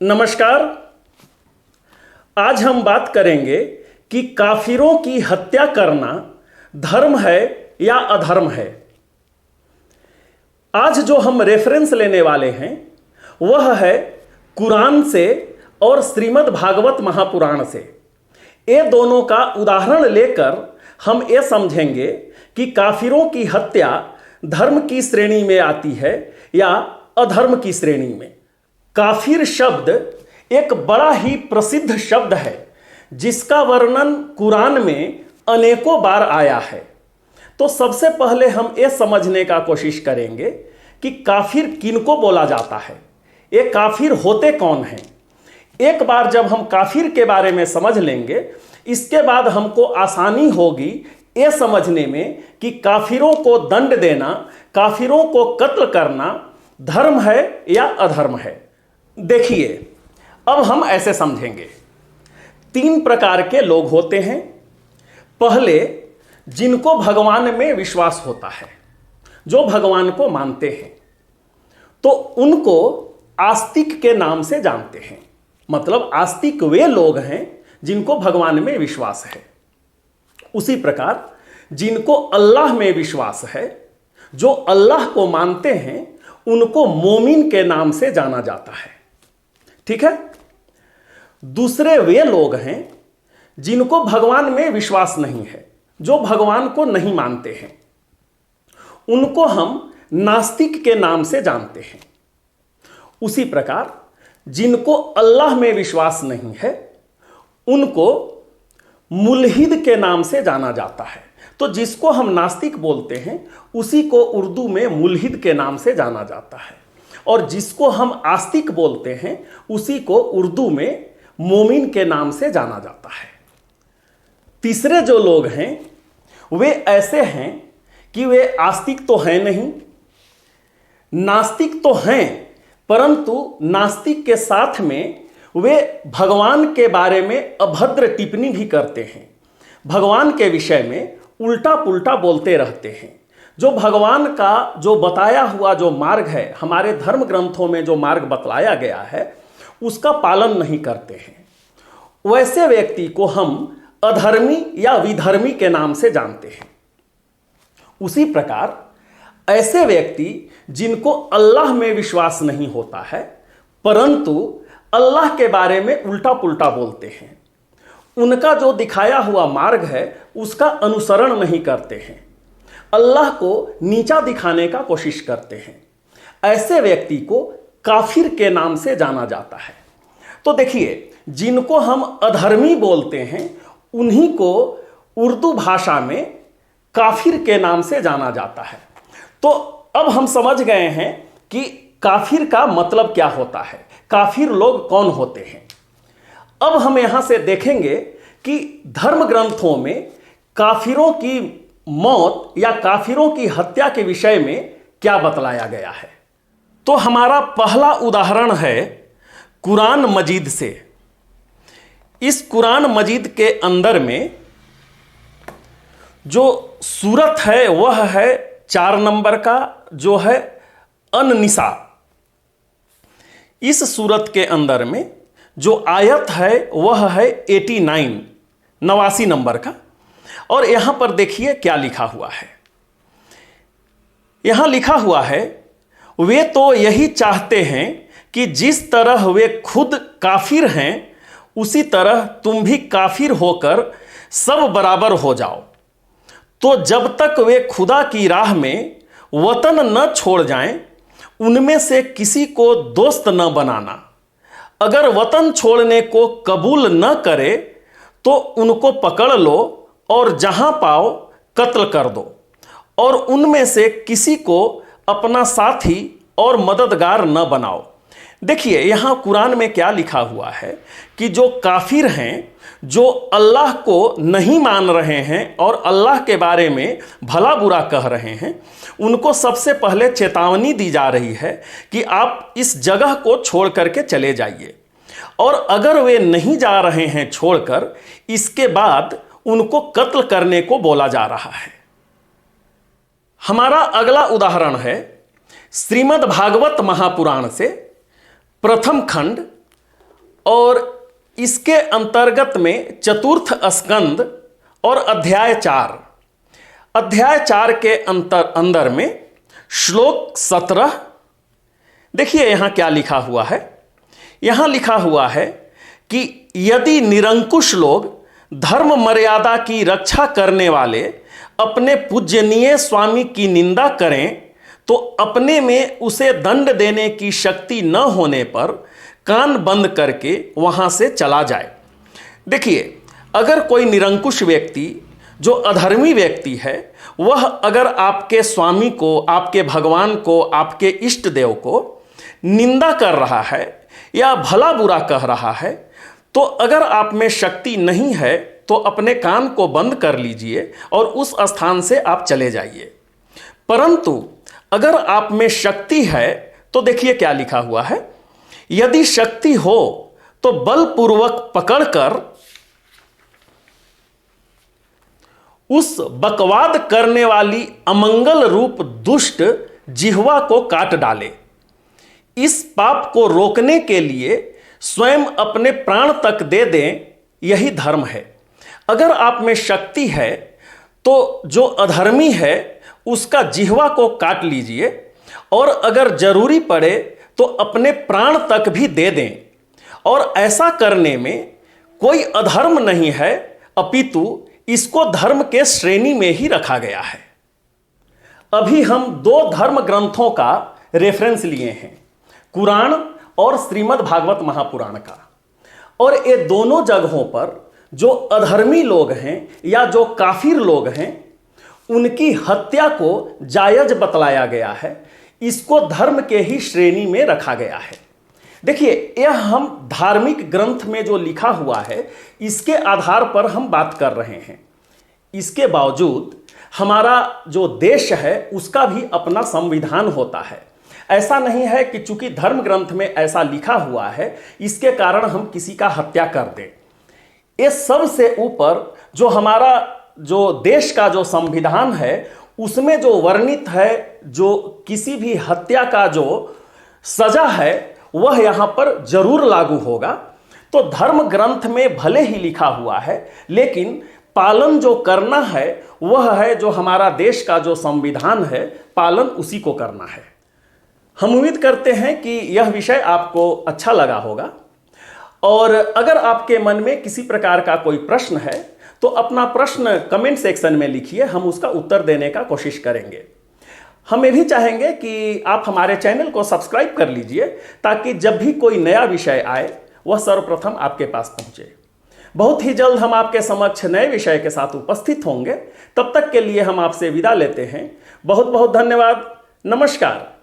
नमस्कार। आज हम बात करेंगे कि काफिरों की हत्या करना धर्म है या अधर्म है। आज जो हम रेफरेंस लेने वाले हैं वह है कुरान से और श्रीमद् भागवत महापुराण से। ये दोनों का उदाहरण लेकर हम ये समझेंगे कि काफिरों की हत्या धर्म की श्रेणी में आती है या अधर्म की श्रेणी में। काफिर शब्द एक बड़ा ही प्रसिद्ध शब्द है जिसका वर्णन कुरान में अनेकों बार आया है। तो सबसे पहले हम ये समझने का कोशिश करेंगे कि काफिर किनको बोला जाता है, ये काफिर होते कौन हैं। एक बार जब हम काफिर के बारे में समझ लेंगे, इसके बाद हमको आसानी होगी ये समझने में कि काफिरों को दंड देना, काफिरों को कत्ल करना धर्म है या अधर्म है। देखिए, अब हम ऐसे समझेंगे। 3 प्रकार के लोग होते हैं। पहले, जिनको भगवान में विश्वास होता है, जो भगवान को मानते हैं, तो उनको आस्तिक के नाम से जानते हैं। मतलब आस्तिक वे लोग हैं जिनको भगवान में विश्वास है। उसी प्रकार जिनको अल्लाह में विश्वास है, जो अल्लाह को मानते हैं, उनको मोमिन के नाम से जाना जाता है। ठीक है। दूसरे वे लोग हैं जिनको भगवान में विश्वास नहीं है, जो भगवान को नहीं मानते हैं, उनको हम नास्तिक के नाम से जानते हैं। उसी प्रकार जिनको अल्लाह में विश्वास नहीं है, उनको मुल्हिद के नाम से जाना जाता है। तो जिसको हम नास्तिक बोलते हैं उसी को उर्दू में मुल्हिद के नाम से जाना जाता है, और जिसको हम आस्तिक बोलते हैं उसी को उर्दू में मोमिन के नाम से जाना जाता है। तीसरे जो लोग हैं वे ऐसे हैं कि वे आस्तिक तो हैं नहीं, नास्तिक तो हैं, परंतु नास्तिक के साथ में वे भगवान के बारे में अभद्र टिप्पणी भी करते हैं। भगवान के विषय में उल्टा पुल्टा बोलते रहते हैं। जो भगवान का जो बताया हुआ जो मार्ग है, हमारे धर्म ग्रंथों में जो मार्ग बतलाया गया है, उसका पालन नहीं करते हैं। वैसे व्यक्ति को हम अधर्मी या विधर्मी के नाम से जानते हैं। उसी प्रकार ऐसे व्यक्ति जिनको अल्लाह में विश्वास नहीं होता है, परंतु अल्लाह के बारे में उल्टा पुल्टा बोलते हैं, उनका जो दिखाया हुआ मार्ग है उसका अनुसरण नहीं करते हैं, अल्लाह को नीचा दिखाने का कोशिश करते हैं, ऐसे व्यक्ति को काफिर के नाम से जाना जाता है। तो देखिए, जिनको हम अधर्मी बोलते हैं उन्हीं को उर्दू भाषा में काफिर के नाम से जाना जाता है। तो अब हम समझ गए हैं कि काफिर का मतलब क्या होता है, काफिर लोग कौन होते हैं। अब हम यहां से देखेंगे कि धर्म ग्रंथों में काफिरों की मौत या काफिरों की हत्या के विषय में क्या बतलाया गया है। तो हमारा पहला उदाहरण है कुरान मजीद से। इस कुरान मजीद के अंदर में जो सूरत है वह है 4 नंबर का, जो है अन-निसा। इस सूरत के अंदर में जो आयत है वह है 89 नंबर का। और यहां पर देखिए क्या लिखा हुआ है। यहां लिखा हुआ है, वे तो यही चाहते हैं कि जिस तरह वे खुद काफिर हैं उसी तरह तुम भी काफिर होकर सब बराबर हो जाओ। तो जब तक वे खुदा की राह में वतन न छोड़ जाएं, उनमें से किसी को दोस्त न बनाना। अगर वतन छोड़ने को कबूल न करे तो उनको पकड़ लो और जहां पाओ कत्ल कर दो, और उनमें से किसी को अपना साथी और मददगार न बनाओ। देखिए, यहां कुरान में क्या लिखा हुआ है कि जो काफिर हैं, जो अल्लाह को नहीं मान रहे हैं और अल्लाह के बारे में भला बुरा कह रहे हैं, उनको सबसे पहले चेतावनी दी जा रही है कि आप इस जगह को छोड़ करके चले जाइए। और अगर वे नहीं जा रहे हैं छोड़कर, इसके बाद उनको कत्ल करने को बोला जा रहा है। हमारा अगला उदाहरण है श्रीमद् भागवत महापुराण से, प्रथम खंड और इसके अंतर्गत में चतुर्थ स्कंद और अध्याय 4, अध्याय 4 के अंदर में श्लोक 17, देखिए यहां क्या लिखा हुआ है। यहां लिखा हुआ है कि यदि निरंकुश लोग धर्म मर्यादा की रक्षा करने वाले अपने पूजनीय स्वामी की निंदा करें तो अपने में उसे दंड देने की शक्ति न होने पर कान बंद करके वहां से चला जाए। देखिए, अगर कोई निरंकुश व्यक्ति जो अधर्मी व्यक्ति है, वह अगर आपके स्वामी को, आपके भगवान को, आपके इष्ट देव को निंदा कर रहा है या भला बुरा कह रहा है, तो अगर आप में शक्ति नहीं है तो अपने कान को बंद कर लीजिए और उस स्थान से आप चले जाइए। परंतु अगर आप में शक्ति है तो देखिए क्या लिखा हुआ है, यदि शक्ति हो तो बलपूर्वक पकड़कर उस बकवाद करने वाली अमंगल रूप दुष्ट जिह्वा को काट डाले। इस पाप को रोकने के लिए स्वयं अपने प्राण तक दे दें, यही धर्म है। अगर आप में शक्ति है तो जो अधर्मी है उसका जिह्वा को काट लीजिए और अगर जरूरी पड़े तो अपने प्राण तक भी दे दें। और ऐसा करने में कोई अधर्म नहीं है, अपितु इसको धर्म के श्रेणी में ही रखा गया है। अभी हम 2 धर्म ग्रंथों का रेफरेंस लिए हैं, कुरान और श्रीमद् भागवत महापुराण का। और ये दोनों जगहों पर जो अधर्मी लोग हैं या जो काफिर लोग हैं, उनकी हत्या को जायज बतलाया गया है। इसको धर्म के ही श्रेणी में रखा गया है। देखिए, यह हम धार्मिक ग्रंथ में जो लिखा हुआ है इसके आधार पर हम बात कर रहे हैं। इसके बावजूद हमारा जो देश है उसका भी अपना संविधान होता है। ऐसा नहीं है कि चूंकि धर्म ग्रंथ में ऐसा लिखा हुआ है इसके कारण हम किसी का हत्या कर दें। ये सबसे ऊपर जो हमारा जो देश का जो संविधान है उसमें जो वर्णित है, जो किसी भी हत्या का जो सजा है वह यहाँ पर जरूर लागू होगा। तो धर्म ग्रंथ में भले ही लिखा हुआ है लेकिन पालन जो करना है वह है जो हमारा देश का जो संविधान है, पालन उसी को करना है। हम उम्मीद करते हैं कि यह विषय आपको अच्छा लगा होगा और अगर आपके मन में किसी प्रकार का कोई प्रश्न है तो अपना प्रश्न कमेंट सेक्शन में लिखिए, हम उसका उत्तर देने का कोशिश करेंगे। हम ये भी चाहेंगे कि आप हमारे चैनल को सब्सक्राइब कर लीजिए ताकि जब भी कोई नया विषय आए वह सर्वप्रथम आपके पास पहुंचे। बहुत ही जल्द हम आपके समक्ष नए विषय के साथ उपस्थित होंगे। तब तक के लिए हम आपसे विदा लेते हैं। बहुत बहुत धन्यवाद। नमस्कार।